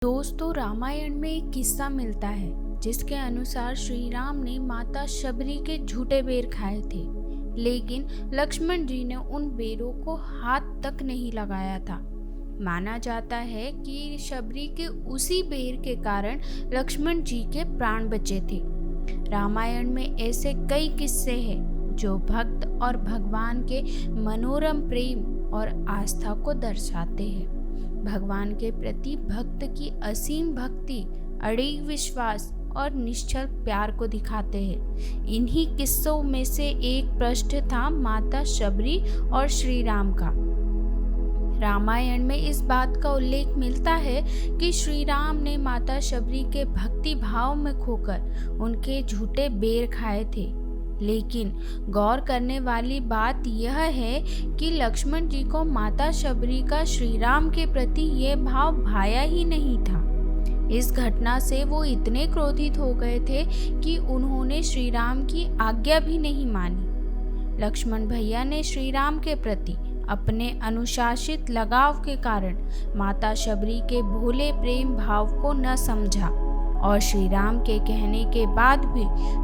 दोस्तों, रामायण में एक किस्सा मिलता है जिसके अनुसार श्री राम ने माता शबरी के झूठे बेर खाए थे, लेकिन लक्ष्मण जी ने उन बेरों को हाथ तक नहीं लगाया था। माना जाता है कि शबरी के उसी बेर के कारण लक्ष्मण जी के प्राण बचे थे। रामायण में ऐसे कई किस्से हैं जो भक्त और भगवान के मनोरम प्रेम और आस्था को दर्शाते हैं। भगवान के प्रति भक्त की असीम भक्ति, अड़िग विश्वास और निश्चल प्यार को दिखाते हैं। इन्हीं किस्सों में से एक पृष्ठ था माता शबरी और श्री राम का। रामायण में इस बात का उल्लेख मिलता है कि श्री राम ने माता शबरी के भक्ति भाव में खोकर उनके झूठे बेर खाए थे, लेकिन गौर करने वाली बात यह है कि लक्ष्मण जी को माता शबरी का श्री राम के प्रति ये भाव भाया ही नहीं था। इस घटना से वो इतने क्रोधित हो गए थे कि उन्होंने श्री राम की आज्ञा भी नहीं मानी। लक्ष्मण भैया ने श्री राम के प्रति अपने अनुशासित लगाव के कारण माता शबरी के भोले प्रेम भाव को न समझा और श्री राम के कहने के बाद भी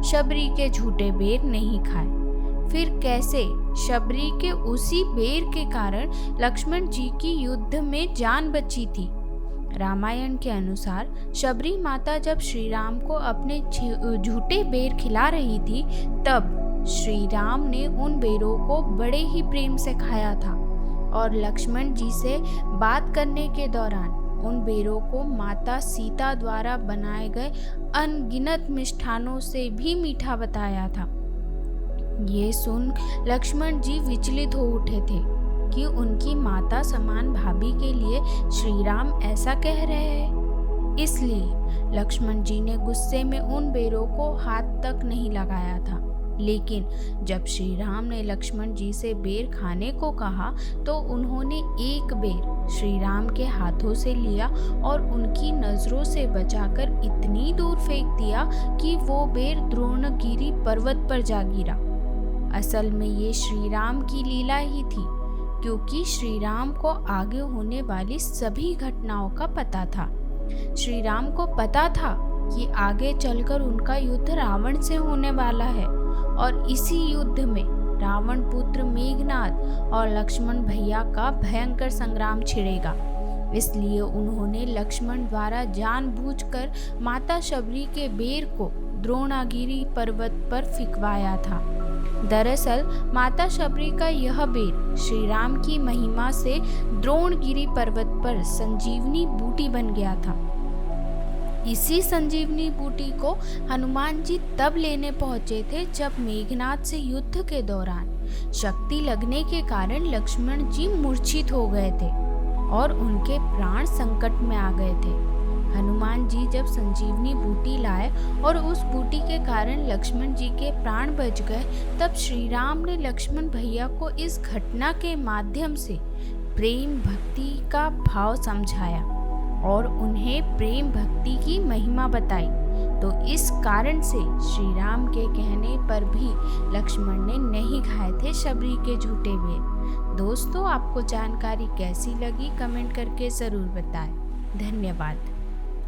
शबरी के झूठे बेर नहीं खाए। फिर कैसे शबरी के उसी बेर के कारण लक्ष्मण जी की युद्ध में जान बची थी। रामायण के अनुसार शबरी माता जब श्री राम को अपने झूठे बेर खिला रही थी, तब श्री राम ने उन बेरों को बड़े ही प्रेम से खाया था और लक्ष्मण जी से बात करने के दौरान उन बेरों को माता सीता द्वारा बनाए गए अनगिनत मिष्ठानों से भी मीठा बताया था। ये सुन लक्ष्मण जी विचलित हो उठे थे कि उनकी माता समान भाभी के लिए श्री राम ऐसा कह रहे हैं। इसलिए लक्ष्मण जी ने गुस्से में उन बेरों को हाथ तक नहीं लगाया था, लेकिन जब श्री राम ने लक्ष्मण जी से बेर खाने को कहा तो उन्होंने एक बेर श्री राम के हाथों से लिया और उनकी नजरों से बचाकर इतनी दूर फेंक दिया कि वो बेर द्रोणगिरि पर्वत पर जा गिरा। असल में ये श्री राम की लीला ही थी, क्योंकि श्री राम को आगे होने वाली सभी घटनाओं का पता था। श्री राम को पता था कि आगे चलकर उनका युद्ध रावण से होने वाला है और इसी युद्ध में रावण पुत्र मेघनाद और लक्ष्मण भैया का भयंकर संग्राम छिड़ेगा। इसलिए उन्होंने लक्ष्मण द्वारा जानबूझकर माता शबरी के बेर को द्रोणागिरि पर्वत पर फिकवाया था। दरअसल माता शबरी का यह बेर श्री राम की महिमा से द्रोणगिरि पर्वत पर संजीवनी बूटी बन गया था। इसी संजीवनी बूटी को हनुमान जी तब लेने पहुंचे थे जब मेघनाद से युद्ध के दौरान शक्ति लगने के कारण लक्ष्मण जी मूर्छित हो गए थे और उनके प्राण संकट में आ गए थे। हनुमान जी जब संजीवनी बूटी लाए और उस बूटी के कारण लक्ष्मण जी के प्राण बच गए, तब श्री राम ने लक्ष्मण भैया को इस घटना के माध्यम से प्रेम भक्ति का भाव समझाया और उन्हें प्रेम भक्ति की महिमा बताई। तो इस कारण से श्री राम के कहने पर भी लक्ष्मण ने नहीं खाए थे शबरी के झूठे बेर। दोस्तों, आपको जानकारी कैसी लगी कमेंट करके ज़रूर बताएं। धन्यवाद।